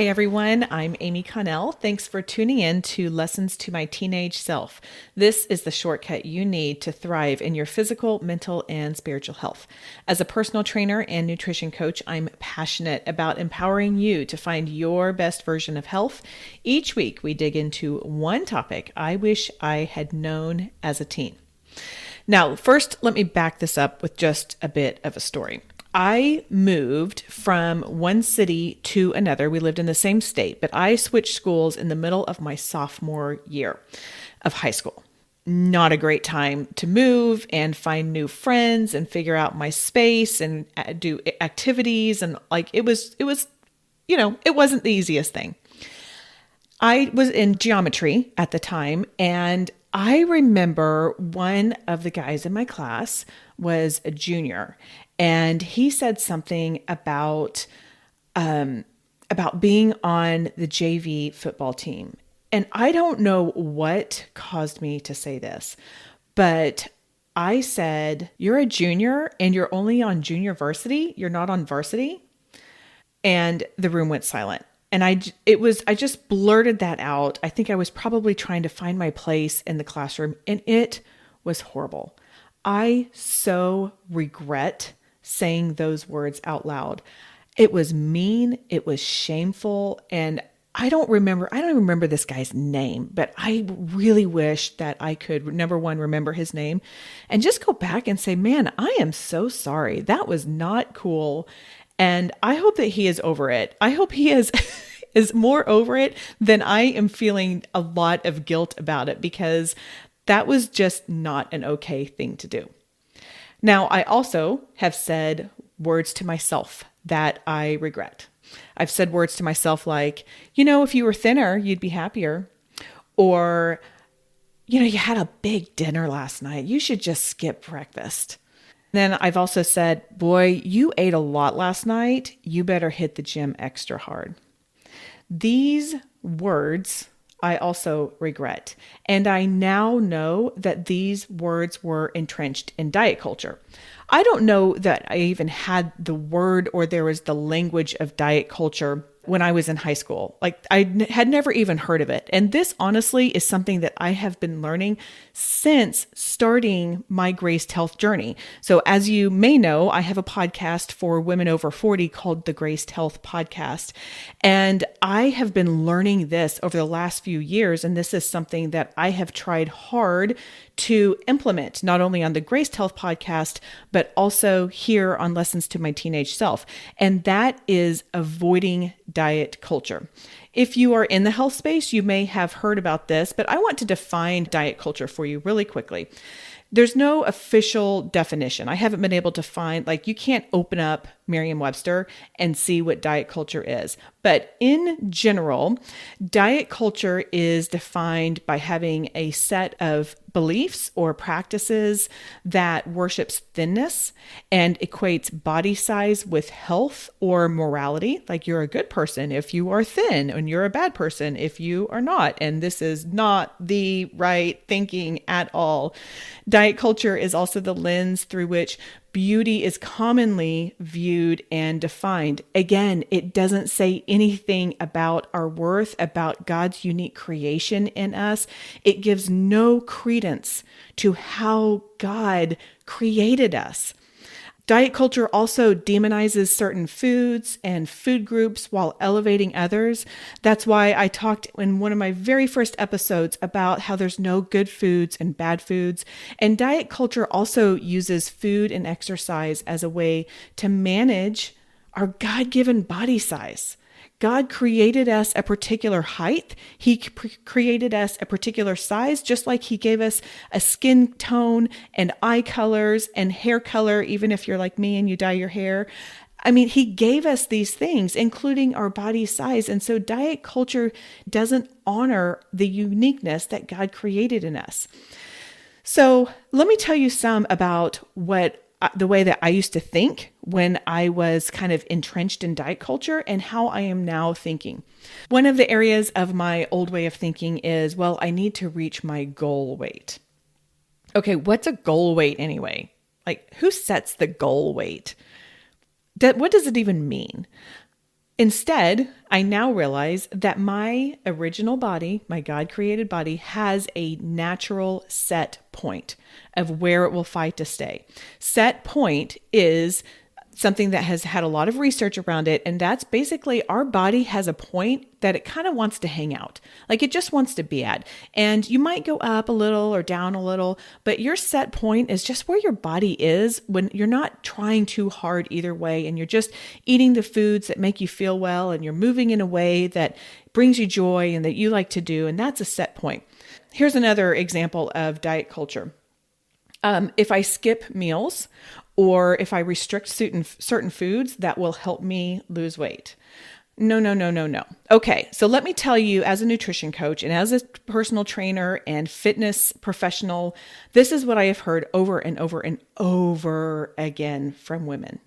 Hey everyone, I'm Amy Connell. Thanks for tuning in to Lessons to My Teenage Self. This is the shortcut you need to thrive in your physical, mental, and spiritual health. As a personal trainer and nutrition coach, I'm passionate about empowering you to find your best version of health. Each week, we dig into one topic I wish I had known as a teen. Now, first, let me back this up with just a bit of a story. I moved from one city to another. We lived in the same state, but I switched schools in the middle of my sophomore year of high school. Not a great time to move and find new friends and figure out my space and do activities. And it wasn't the easiest thing. I was in geometry at the time, and I remember one of the guys in my class was a junior, and he said something about being on the JV football team. And I don't know what caused me to say this, but I said, "You're a junior and you're only on junior varsity. You're not on varsity." And the room went silent. And I just blurted that out. I think I was probably trying to find my place in the classroom, and it was horrible. I so regret saying those words out loud. It was mean, it was shameful, and I don't remember this guy's name, but I really wish that I could, number one, remember his name and just go back and say, "Man, I am so sorry. That was not cool." And I hope that he is over it. I hope he is more over it than I am feeling a lot of guilt about it, because that was just not an okay thing to do. Now, I also have said words to myself that I regret. I've said words to myself like, if you were thinner, you'd be happier. Or, you had a big dinner last night. You should just skip breakfast. Then I've also said, "Boy, you ate a lot last night. You better hit the gym extra hard." These words I also regret. And I now know that these words were entrenched in diet culture. I don't know that I even had the word or there was the language of diet culture when I was in high school. Had never even heard of it. And this honestly is something that I have been learning since starting my Graced Health journey. So as you may know, I have a podcast for women over 40 called the Graced Health Podcast. And I have been learning this over the last few years. And this is something that I have tried hard to implement, not only on the Graced Health Podcast, but also here on Lessons to My Teenage Self. And that is avoiding diet culture. If you are in the health space, you may have heard about this, but I want to define diet culture for you really quickly. There's no official definition. I haven't been able to find, you can't open up Merriam-Webster and see what diet culture is. But in general, diet culture is defined by having a set of beliefs or practices that worships thinness and equates body size with health or morality. Like, you're a good person if you are thin, and you're a bad person if you are not. And this is not the right thinking at all. Diet culture is also the lens through which beauty is commonly viewed and defined. Again, it doesn't say anything about our worth, about God's unique creation in us. It gives no credence to how God created us. Diet culture also demonizes certain foods and food groups while elevating others. That's why I talked in one of my very first episodes about how there's no good foods and bad foods. And diet culture also uses food and exercise as a way to manage our God-given body size. God created us a particular height. He created us a particular size, just like he gave us a skin tone and eye colors and hair color, even if you're like me and you dye your hair. He gave us these things, including our body size. And so diet culture doesn't honor the uniqueness that God created in us. So let me tell you some about the way that I used to think when I was kind of entrenched in diet culture and how I am now thinking. One of the areas of my old way of thinking is, I need to reach my goal weight. Okay, what's a goal weight anyway? Who sets the goal weight? What does it even mean? Instead, I now realize that my original body, my God created body, has a natural set point of where it will fight to stay. Set point is something that has had a lot of research around it. And that's basically our body has a point that it kind of wants to hang out. Like it just wants to be at. And you might go up a little or down a little, but your set point is just where your body is when you're not trying too hard either way. And you're just eating the foods that make you feel well. And you're moving in a way that brings you joy and that you like to do. And that's a set point. Here's another example of diet culture. If I skip meals or if I restrict certain foods, that will help me lose weight. No, no, no, no, no. Okay, so let me tell you, as a nutrition coach and as a personal trainer and fitness professional, this is what I have heard over and over and over again from women.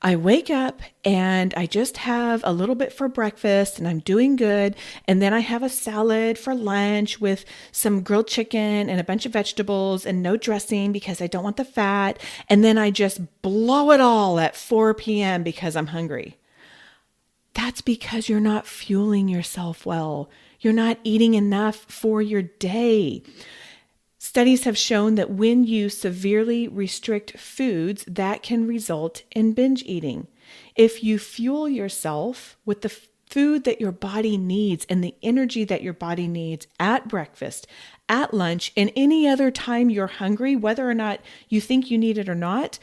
I wake up and I just have a little bit for breakfast and I'm doing good. And then I have a salad for lunch with some grilled chicken and a bunch of vegetables and no dressing because I don't want the fat. And then I just blow it all at 4 p.m. because I'm hungry. That's because you're not fueling yourself well. You're not eating enough for your day. Studies have shown that when you severely restrict foods, that can result in binge eating. If you fuel yourself with the food that your body needs and the energy that your body needs at breakfast, at lunch, and any other time you're hungry, whether or not you think you need it or not,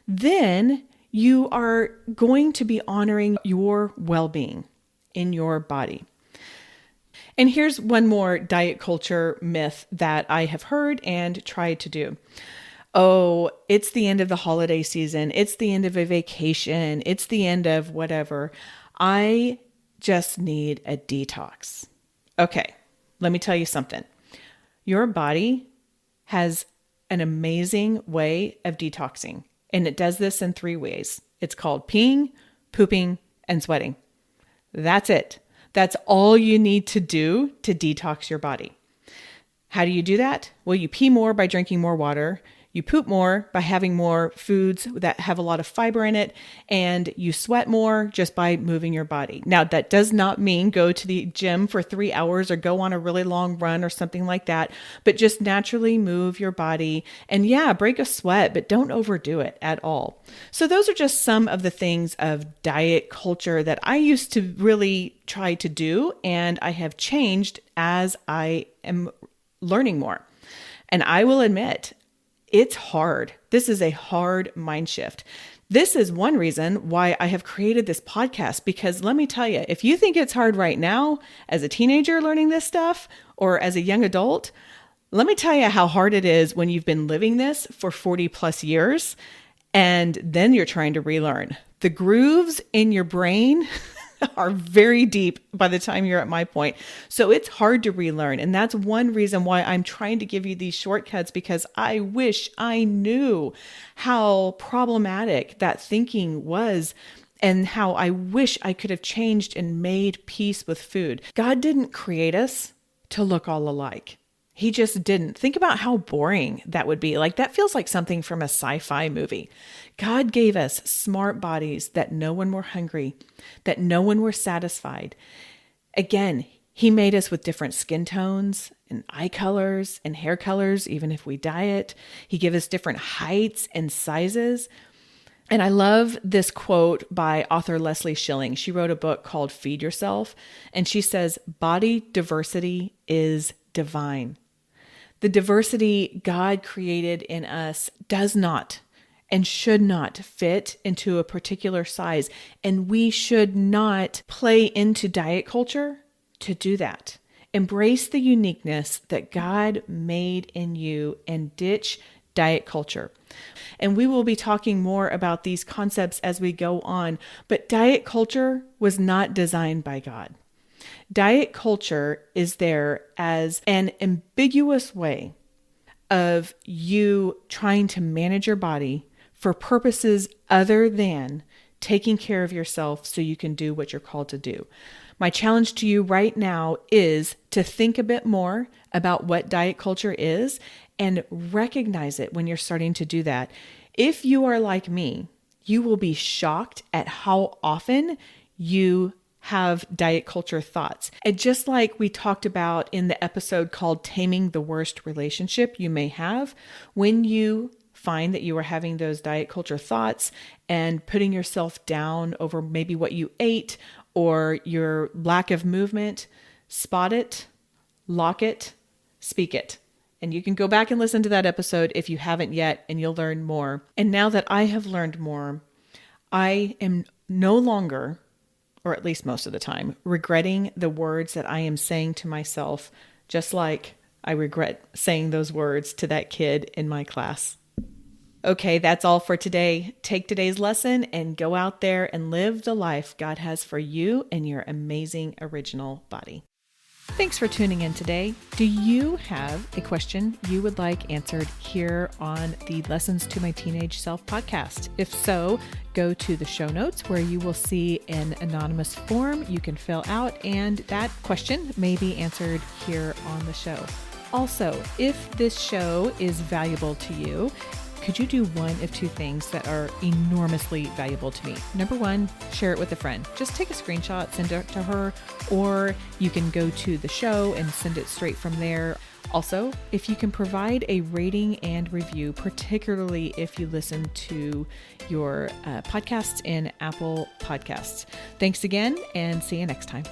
then you are going to be honoring your well-being in your body. And here's one more diet culture myth that I have heard and tried to do. Oh, it's the end of the holiday season. It's the end of a vacation. It's the end of whatever. I just need a detox. Okay, let me tell you something. Your body has an amazing way of detoxing, and it does this in 3 ways. It's called peeing, pooping, and sweating. That's it. That's all you need to do to detox your body. How do you do that? Well, you pee more by drinking more water. You poop more by having more foods that have a lot of fiber in it, and you sweat more just by moving your body. Now, that does not mean go to the gym for 3 hours or go on a really long run or something like that, but just naturally move your body and break a sweat, but don't overdo it at all. So those are just some of the things of diet culture that I used to really try to do, and I have changed as I am learning more. And I will admit, it's hard. This is a hard mind shift. This is one reason why I have created this podcast, because let me tell you, if you think it's hard right now as a teenager learning this stuff or as a young adult, let me tell you how hard it is when you've been living this for 40 plus years and then you're trying to relearn. The grooves in your brain are very deep by the time you're at my point. So it's hard to relearn. And that's one reason why I'm trying to give you these shortcuts, because I wish I knew how problematic that thinking was and how I wish I could have changed and made peace with food. God didn't create us to look all alike. He just didn't. Think about how boring that would be. Like, that feels like something from a sci-fi movie. God gave us smart bodies that no one were hungry, that no one were satisfied. Again, He made us with different skin tones and eye colors and hair colors, even if we diet. He gave us different heights and sizes. And I love this quote by author Leslie Schilling. She wrote a book called Feed Yourself, and she says, "Body diversity is divine." The diversity God created in us does not and should not fit into a particular size. And we should not play into diet culture to do that. Embrace the uniqueness that God made in you and ditch diet culture. And we will be talking more about these concepts as we go on, but diet culture was not designed by God. Diet culture is there as an ambiguous way of you trying to manage your body for purposes other than taking care of yourself so you can do what you're called to do. My challenge to you right now is to think a bit more about what diet culture is and recognize it when you're starting to do that. If you are like me, you will be shocked at how often you have diet culture thoughts. And just like we talked about in the episode called Taming the Worst Relationship You May Have, when you find that you are having those diet culture thoughts and putting yourself down over maybe what you ate or your lack of movement, spot it, lock it, speak it. And you can go back and listen to that episode if you haven't yet, and you'll learn more. And now that I have learned more, I am no longer, or at least most of the time, regretting the words that I am saying to myself, just like I regret saying those words to that kid in my class. Okay, that's all for today. Take today's lesson and go out there and live the life God has for you and your amazing original body. Thanks for tuning in today. Do you have a question you would like answered here on the Lessons to My Teenage Self podcast? If so, go to the show notes where you will see an anonymous form you can fill out, and that question may be answered here on the show. Also, if this show is valuable to you, could you do one of two things that are enormously valuable to me? Number one, share it with a friend. Just take a screenshot, send it to her, or you can go to the show and send it straight from there. Also, if you can provide a rating and review, particularly if you listen to your podcasts in Apple Podcasts. Thanks again, and see you next time.